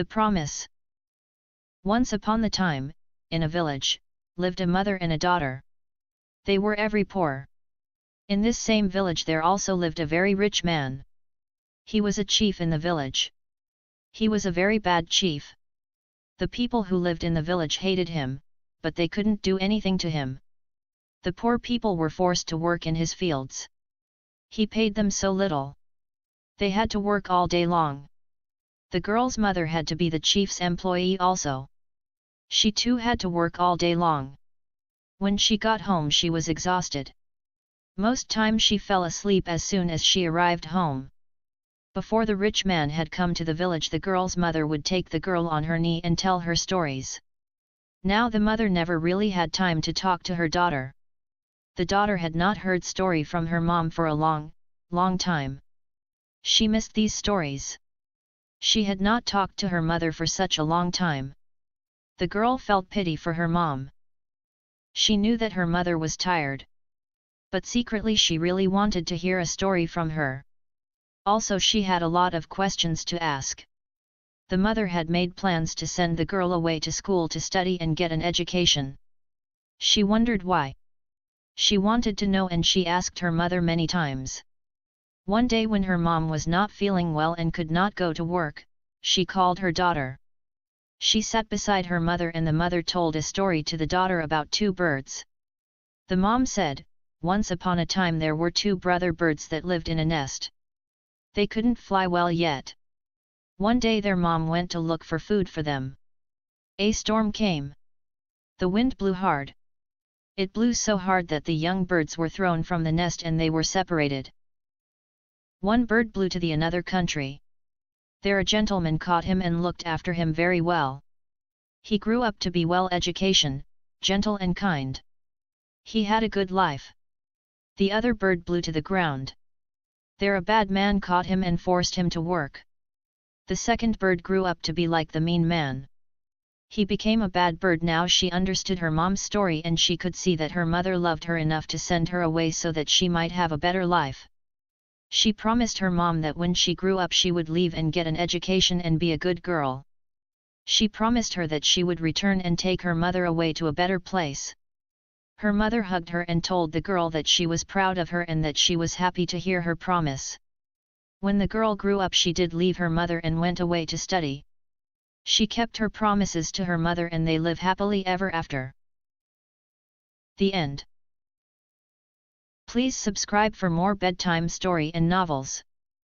The Promise. Once upon a time, in a village, lived a mother and a daughter. They were very poor. In this same village there also lived a very rich man. He was a chief in the village. He was a very bad chief. The people who lived in the village hated him, but they couldn't do anything to him. The poor people were forced to work in his fields. He paid them so little. They had to work all day long. The girl's mother had to be the chief's employee also. She too had to work all day long. When she got home she was exhausted. Most times she fell asleep as soon as she arrived home. Before the rich man had come to the village, the girl's mother would take the girl on her knee and tell her stories. Now the mother never really had time to talk to her daughter. The daughter had not heard story from her mom for a long, long time. She missed these stories. She had not talked to her mother for such a long time. The girl felt pity for her mom. She knew that her mother was tired. But secretly she really wanted to hear a story from her. Also she had a lot of questions to ask. The mother had made plans to send the girl away to school to study and get an education. She wondered why. She wanted to know and she asked her mother many times. One day when her mom was not feeling well and could not go to work, she called her daughter. She sat beside her mother and the mother told a story to the daughter about two birds. The mom said, "Once upon a time there were two brother birds that lived in a nest. They couldn't fly well yet. One day their mom went to look for food for them. A storm came. The wind blew hard. It blew so hard that the young birds were thrown from the nest and they were separated. One bird flew to the another country. There a gentleman caught him and looked after him very well. He grew up to be well education, gentle and kind. He had a good life. The other bird flew to the ground. There a bad man caught him and forced him to work. The second bird grew up to be like the mean man. He became a bad bird. Now she understood her mom's story and she could see that her mother loved her enough to send her away so that she might have a better life. She promised her mom that when she grew up she would leave and get an education and be a good girl. She promised her that she would return and take her mother away to a better place. Her mother hugged her and told the girl that she was proud of her and that she was happy to hear her promise. When the girl grew up she did leave her mother and went away to study. She kept her promises to her mother and they live happily ever after. The end. Please subscribe for more bedtime story and novels.